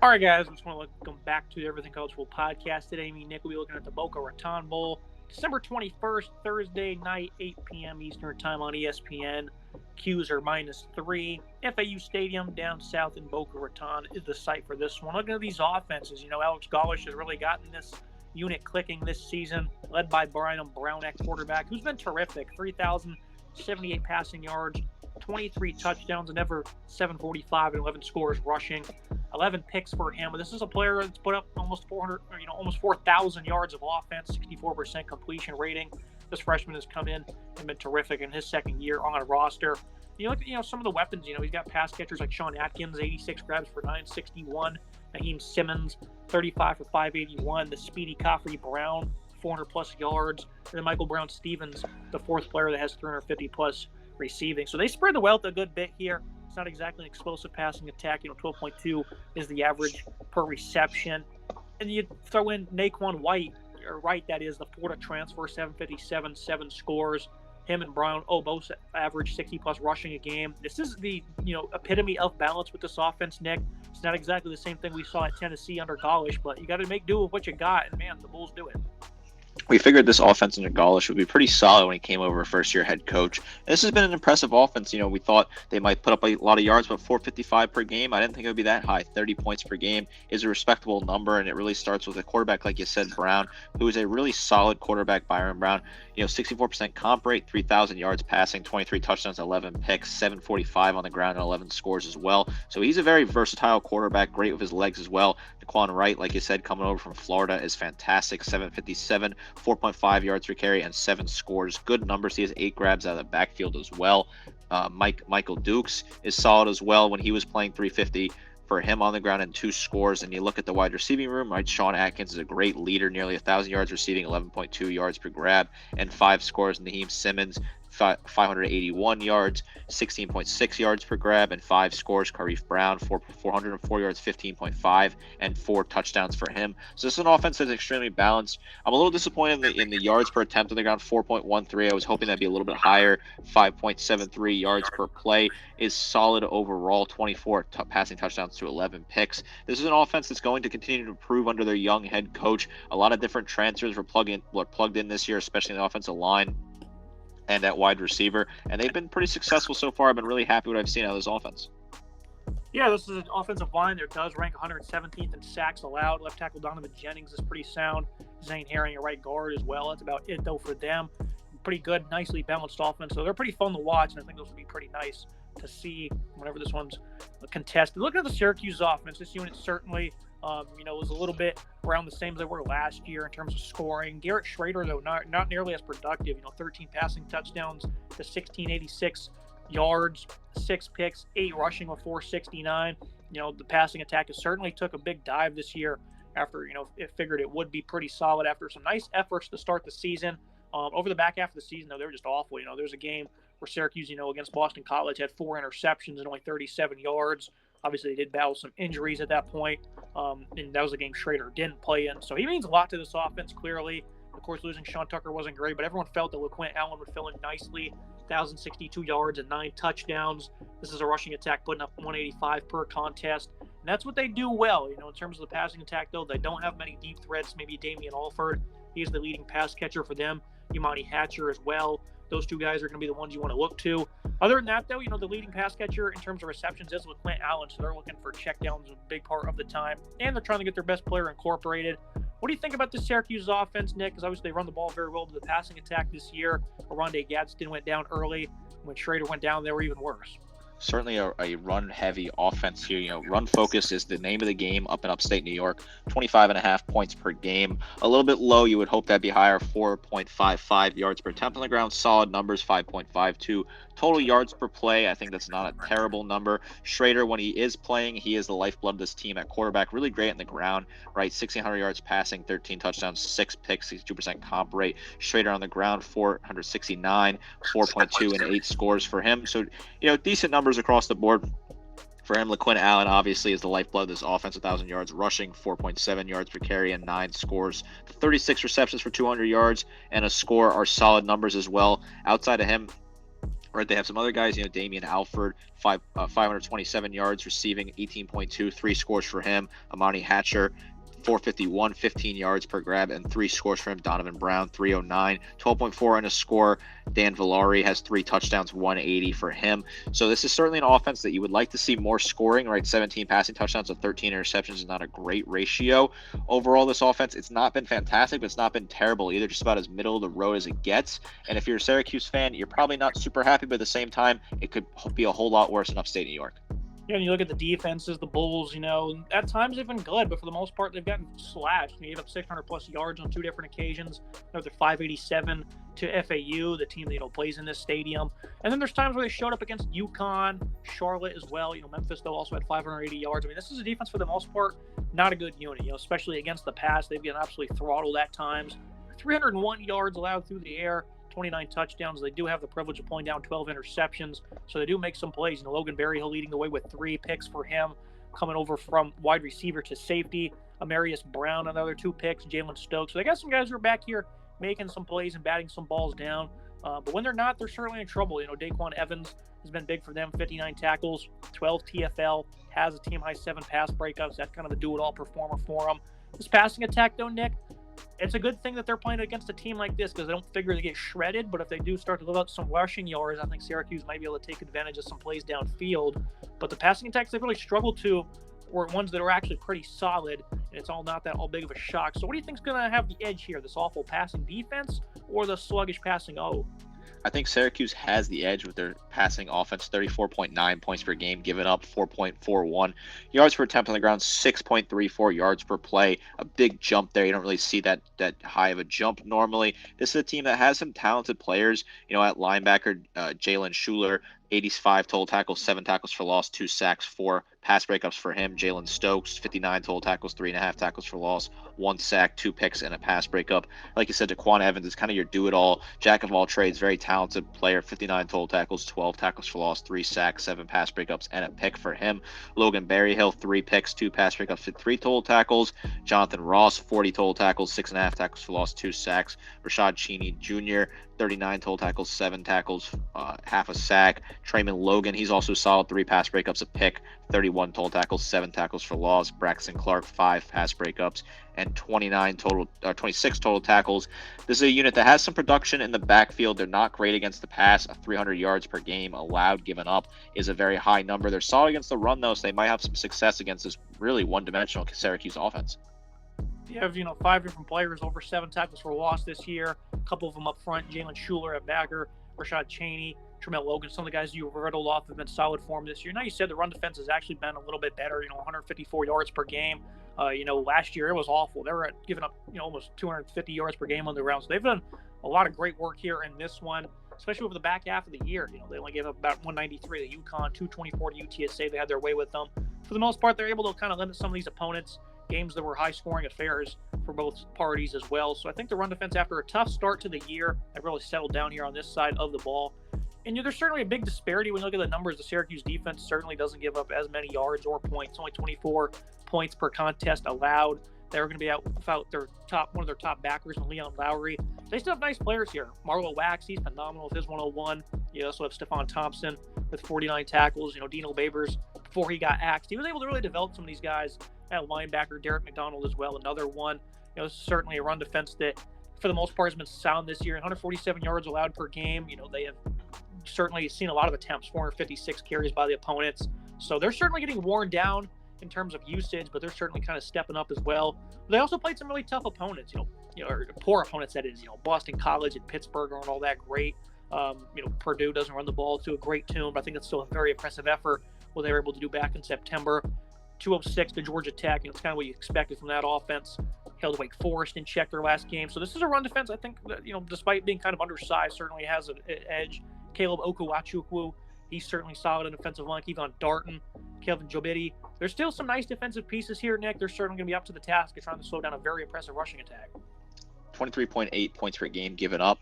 All right, guys, I just want to welcome back to the Everything College Football podcast. Today, me and Nick will be looking at the Boca Raton Bowl, December 21st, Thursday night, 8 p.m. Eastern Time on ESPN. Cuse are -3. FAU Stadium down south in Boca Raton is the site for this one. Looking at these offenses, Alex Gollash has really gotten this unit clicking this season, led by Brian Brown at quarterback, who's been terrific. 3,078 passing yards, 23 touchdowns, and ever 745 and 11 scores rushing. 11 picks for him. But this is a player that's put up almost 4,000 yards of offense, 64% completion rating. This freshman has come in and been terrific in his second year on a roster. You look at some of the weapons. He's got pass catchers like Sean Atkins, 86 grabs for 961. Naheem Simmons, 35 for 581. The speedy Khafre Brown, 400 plus yards. And then Michael Brown Stevens, the fourth player that has 350 plus receiving. So they spread the wealth a good bit here. It's not exactly an explosive passing attack. 12.2 is the average per reception. And you throw in Naquan White, that is, the Florida transfer, 757, 7 scores. Him and Brown, both average 60-plus rushing a game. This is the, epitome of balance with this offense, Nick. It's not exactly the same thing we saw at Tennessee under Gollash, but you got to make do with what you got, and, man, the Bulls do it. We figured this offense under Gollash would be pretty solid when he came over first-year head coach. And this has been an impressive offense. We thought they might put up a lot of yards, but 455 per game, I didn't think it would be that high. 30 points per game is a respectable number, and it really starts with a quarterback, like you said, Brown, who is a really solid quarterback, Byron Brown. 64% comp rate, 3,000 yards passing, 23 touchdowns, 11 picks, 745 on the ground, and 11 scores as well. So he's a very versatile quarterback, great with his legs as well. Naquan Wright, like you said, coming over from Florida is fantastic, 757, 4.5 yards per carry, and 7 scores. Good numbers. He has 8 grabs out of the backfield as well. Michael Dukes is solid as well when he was playing 350 for him on the ground and 2 scores. And you look at the wide receiving room, right? Sean Atkins is a great leader, nearly 1,000 yards receiving, 11.2 yards per grab, and 5 scores. Naheem Simmons, 581 yards, 16.6 yards per grab, and 5 scores. Khafre Brown, 404 yards, 15.5, and 4 touchdowns for him. So this is an offense that's extremely balanced. I'm a little disappointed in the yards per attempt on the ground, 4.13. I was hoping that'd be a little bit higher. 5.73 yards per play is solid overall. 24 passing touchdowns to 11 picks. This is an offense that's going to continue to improve under their young head coach. A lot of different transfers were plugged in this year, especially in the offensive line and at wide receiver, and they've been pretty successful so far. I've been really happy with what I've seen out of this offense. Yeah, this is an offensive line that does rank 117th in sacks allowed. Left tackle Donovan Jennings is pretty sound. Zane Herring at right guard as well. That's about it, though, for them. Pretty good, nicely balanced offense. So they're pretty fun to watch, and I think those will be pretty nice to see whenever this one's contested. Looking at the Syracuse offense, this unit certainly was a little bit around the same as they were last year in terms of scoring. Garrett Schrader, though, not nearly as productive. 13 passing touchdowns to 1,686 yards, 6 picks, 8 rushing with 469. The passing attack has certainly took a big dive this year after, it figured it would be pretty solid after some nice efforts to start the season. Over the back half of the season, though, they were just awful. There's a game where Syracuse, against Boston College had 4 interceptions and only 37 yards. Obviously, they did battle some injuries at that point, and that was a game Schrader didn't play in. So he means a lot to this offense, clearly. Of course, losing Sean Tucker wasn't great, but everyone felt that LaQuint Allen would fill in nicely. 1,062 yards and 9 touchdowns. This is a rushing attack putting up 185 per contest. And that's what they do well. In terms of the passing attack, though, they don't have many deep threats. Maybe Damian Alford. He's the leading pass catcher for them. Imani Hatcher as well. Those 2 guys are going to be the ones you want to look to. Other than that, though, the leading pass catcher in terms of receptions is LaQuint Allen, so they're looking for checkdowns a big part of the time, and they're trying to get their best player incorporated. What do you think about the Syracuse offense, Nick? Because obviously they run the ball very well to the passing attack this year. Oronde Gadsden went down early. When Schrader went down, they were even worse. Certainly a run-heavy offense here. Run focus is the name of the game up in upstate New York. 25.5 points per game. A little bit low. You would hope that'd be higher. 4.55 yards per attempt on the ground. Solid numbers. 5.52 total yards per play. I think that's not a terrible number. Schrader, when he is playing, he is the lifeblood of this team at quarterback. Really great on the ground, right? 1,600 yards passing, 13 touchdowns, 6 picks, 62% comp rate. Schrader on the ground, 469, 4.2, and 8 scores for him. So, decent numbers across the board for him. LaQuint Allen obviously is the lifeblood of this offense. 1,000 yards rushing, 4.7 yards per carry, and 9 scores. 36 receptions for 200 yards and a score are solid numbers as well. Outside of him, Right, they have some other guys, Damian Alford, 527 yards receiving, 18.2, 3 scores for him. Amani Hatcher, 451, 15 yards per grab, and 3 scores for him. Donovan Brown, 309, 12.4 and a score. Dan Villari has 3 touchdowns, 180 for him. So this is certainly an offense that you would like to see more scoring, right? 17 passing touchdowns and 13 interceptions is not a great ratio. Overall, this offense, it's not been fantastic, but it's not been terrible either, just about as middle of the road as it gets. And if you're a Syracuse fan, you're probably not super happy, but at the same time, it could be a whole lot worse in upstate New York. Yeah, and you look at the defenses, the Bulls, at times they've been good, but for the most part, they've gotten slashed. They gave up 600-plus yards on 2 different occasions. They're 587 to FAU, the team that, plays in this stadium. And then there's times where they showed up against UConn, Charlotte as well. Memphis, though, also had 580 yards. I mean, this is a defense, for the most part, not a good unit, especially against the pass. They've been absolutely throttled at times. 301 yards allowed through the air. 29 touchdowns. They do have the privilege of pulling down 12 interceptions, so they do make some plays. Logan Berryhill leading the way with 3 picks for him, coming over from wide receiver to safety. Amarius Brown, another 2 picks. Jalen Stokes. So they got some guys who are back here making some plays and batting some balls down. But when they're not, they're certainly in trouble. Daquan Evans has been big for them. 59 tackles, 12 TFL, has a team-high 7 pass breakups. That's kind of a do-it-all performer for them. This passing attack, though, Nick, it's a good thing that they're playing against a team like this because they don't figure they get shredded. But if they do start to live up some rushing yards, I think Syracuse might be able to take advantage of some plays downfield. But the passing attacks they've really struggled to were ones that are actually pretty solid, and it's all not that all big of a shock. So what do you think is going to have the edge here, this awful passing defense or the sluggish passing O? I think Syracuse has the edge with their passing offense, 34.9 points per game, giving up 4.41 yards per attempt on the ground, 6.34 yards per play. A big jump there. You don't really see that high of a jump normally. This is a team that has some talented players. At linebacker, Jalen Schuler, 85 total tackles, 7 tackles for loss, 2 sacks, 4 pass breakups for him. Jalen Stokes, 59 total tackles, 3.5 tackles for loss, 1 sack, 2 picks, and a pass breakup. Like you said, Daquan Evans is kind of your do-it-all, jack of all trades, very talented player, 59 total tackles, 12 tackles for loss, 3 sacks, 7 pass breakups, and a pick for him. Logan Berryhill, 3 picks, 2 pass breakups, 3 total tackles. Jonathan Ross, 40 total tackles, 6.5 tackles for loss, 2 sacks. Rashad Cheney Jr., 39 total tackles, 7 tackles, half a sack. Trayman Logan, he's also solid, 3 pass breakups, a pick, 31 total tackles, 7 tackles for loss. Braxton Clark, 5 pass breakups, and 26 total tackles. This is a unit that has some production in the backfield. They're not great against the pass. 300 yards per game allowed, given up is a very high number. They're solid against the run, though, so they might have some success against this really one-dimensional Syracuse offense. You have, 5 different players over 7 tackles for loss this year. A couple of them up front. Jalen Schuler at backer, Rashad Cheney, Tremel Logan. Some of the guys you riddled off have been solid for him this year. Now you said the run defense has actually been a little bit better. 154 yards per game. Last year it was awful. They were giving up, almost 250 yards per game on the ground. So they've done a lot of great work here in this one, especially over the back half of the year. They only gave up about 193 to UConn, 224 to UTSA. They had their way with them. For the most part, they're able to kind of limit some of these opponents. Games that were high-scoring affairs for both parties as well. So I think the run defense, after a tough start to the year, have really settled down here on this side of the ball. And there's certainly a big disparity when you look at the numbers. The Syracuse defense certainly doesn't give up as many yards or points. Only 24 points per contest allowed. They're going to be out without one of their top backers, Leon Lowry. They still have nice players here. Marlo Wax, he's phenomenal with his 101. You also have Stephon Thompson with 49 tackles. Dino Babers, before he got axed, he was able to really develop some of these guys at linebacker. Derek McDonald as well, another one. Certainly a run defense that, for the most part, has been sound this year. 147 yards allowed per game. They have certainly seen a lot of attempts, 456 carries by the opponents. So they're certainly getting worn down in terms of usage, but they're certainly kind of stepping up as well. They also played some really tough opponents, or poor opponents, that is. Boston College and Pittsburgh aren't all that great. Purdue doesn't run the ball to a great tune, but I think it's still a very impressive effort what they were able to do back in September. 206 to Georgia Tech. It's kind of what you expected from that offense. Held Wake Forest in check their last game. So this is a run defense, I think, that, despite being kind of undersized, certainly has an edge. Caleb Okuachukwu, he's certainly solid in defensive line. Kevon Darton, Kelvin Jobidi. There's still some nice defensive pieces here, Nick. They're certainly going to be up to the task of trying to slow down a very impressive rushing attack. 23.8 points per game given up.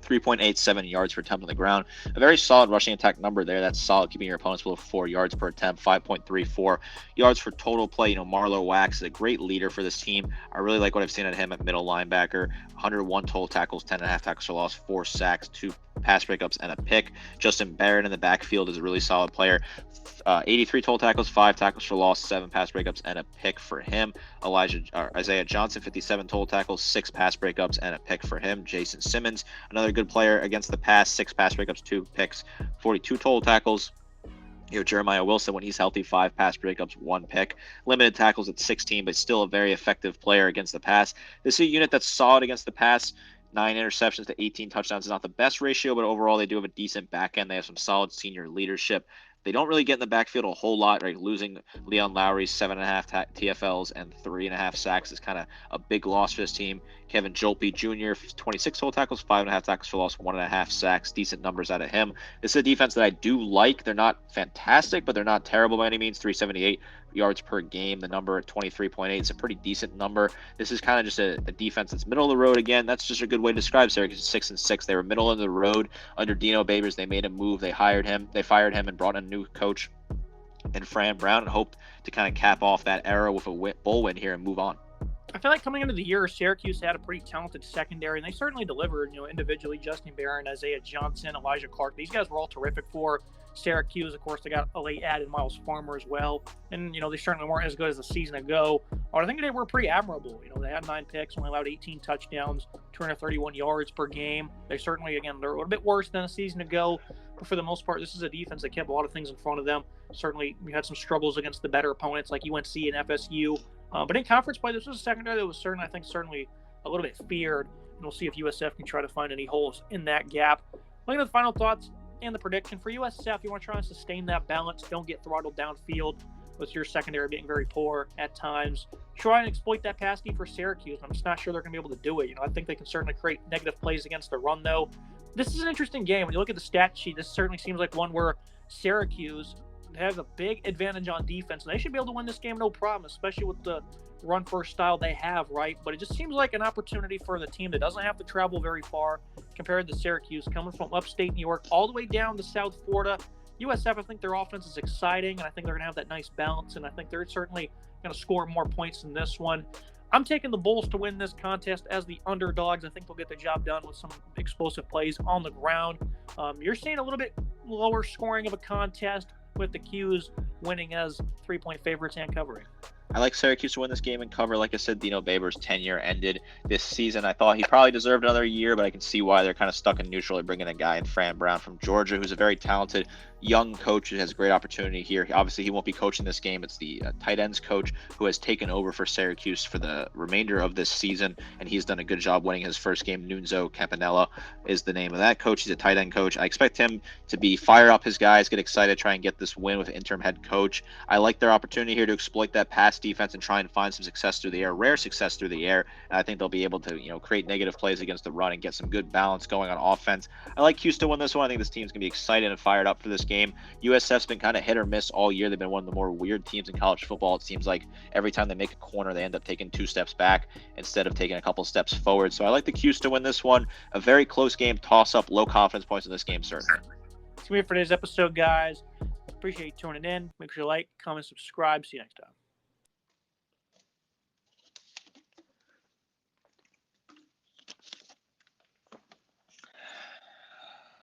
3.87 yards per attempt on the ground. A very solid rushing attack number there. That's solid, keeping your opponents below 4 yards per attempt. 5.34 yards for total play. Marlo Wax is a great leader for this team. I really like what I've seen at him at middle linebacker. 101 total tackles, 10.5 tackles for loss, 4 sacks, 2 pass breakups, and a pick. Justin Barrett in the backfield is a really solid player. 83 total tackles, 5 tackles for loss, 7 pass breakups, and a pick for him. Isaiah Johnson, 57 total tackles, 6 pass breakups, and a pick for him. Jason Simmons, another good player against the pass, 6 pass breakups, 2 picks, 42 total tackles. Jeremiah Wilson, when he's healthy, 5 pass breakups, 1 pick. Limited tackles at 16, but still a very effective player against the pass. This is a unit that's solid against the pass. 9 interceptions to 18 touchdowns is not the best ratio, but overall they do have a decent back end. They have some solid senior leadership. They don't really get in the backfield a whole lot, right? Losing Leon Lowry's 7.5 TFLs and 3.5 sacks is kind of a big loss for this team. Kevin Jolpe Jr., 26 total tackles, 5.5 tackles for loss, 1.5 sacks. Decent numbers out of him. This is a defense that I do like. They're not fantastic, but they're not terrible by any means. 378 yards per game. The number at 23.8 is a pretty decent number. This is kind of just a defense that's middle of the road again. That's just a good way to describe Syracuse. 6-6. They were middle of the road under Dino Babers. They made a move. They fired him, and brought in a new coach in Fran Brown, and hoped to kind of cap off that era with a bowl win here and move on. I feel like coming into the year, Syracuse had a pretty talented secondary, and they certainly delivered, individually. Justin Barron, Isaiah Johnson, Elijah Clark, these guys were all terrific for Syracuse. Of course, they got a late add in Miles Farmer as well, and they certainly weren't as good as a season ago. But I think they were pretty admirable. They had 9 picks, only allowed 18 touchdowns, 231 yards per game. They certainly, again, they're a little bit worse than a season ago, but for the most part, this is a defense that kept a lot of things in front of them. Certainly, we had some struggles against the better opponents like UNC and FSU. But in conference play, this was a secondary that was certainly a little bit feared. And we'll see if USF can try to find any holes in that gap. Looking at the final thoughts and the prediction for USF, you want to try and sustain that balance. Don't get throttled downfield with your secondary being very poor at times. Try and exploit that pass D for Syracuse. I'm just not sure they're going to be able to do it. I think they can certainly create negative plays against the run, though. This is an interesting game. When you look at the stat sheet, this certainly seems like one where Syracuse has a big advantage on defense, and they should be able to win this game no problem, especially with the run first style they have, right? But it just seems like an opportunity for the team that doesn't have to travel very far compared to Syracuse, coming from upstate New York all the way down to South Florida. USF, I think their offense is exciting, and I think they're going to have that nice balance, and I think they're certainly going to score more points than this one. I'm taking the Bulls to win this contest as the underdogs. I think they'll get the job done with some explosive plays on the ground. You're seeing a little bit lower scoring of a contest, with the Cuse winning as 3-point favorites and covering. I like Syracuse to win this game and cover. Like I said, Dino Babers' tenure ended this season. I thought he probably deserved another year, but I can see why they're kind of stuck in neutral. They're bringing a guy in Fran Brown from Georgia, who's a very talented young coach who has a great opportunity here. Obviously, he won't be coaching this game. It's the tight ends coach who has taken over for Syracuse for the remainder of this season, and he's done a good job winning his first game. Nunzo Campanella is the name of that coach. He's a tight end coach. I expect him to be fire up his guys, get excited, try and get this win with interim head coach. I like their opportunity here to exploit that pass defense and try and find some success through the air, rare success through the air. And I think they'll be able to, create negative plays against the run and get some good balance going on offense. I like Cuse to win this one. I think this team's going to be excited and fired up for this game. USF's been kind of hit or miss all year. They've been one of the more weird teams in college football. It seems like every time they make a corner, they end up taking 2 steps back instead of taking a couple steps forward. So I like the Cuse to win this one. A very close game, toss-up, low confidence points in this game, certainly. That's going to be it for today's episode, guys. Appreciate you tuning in. Make sure you like, comment, subscribe. See you next time.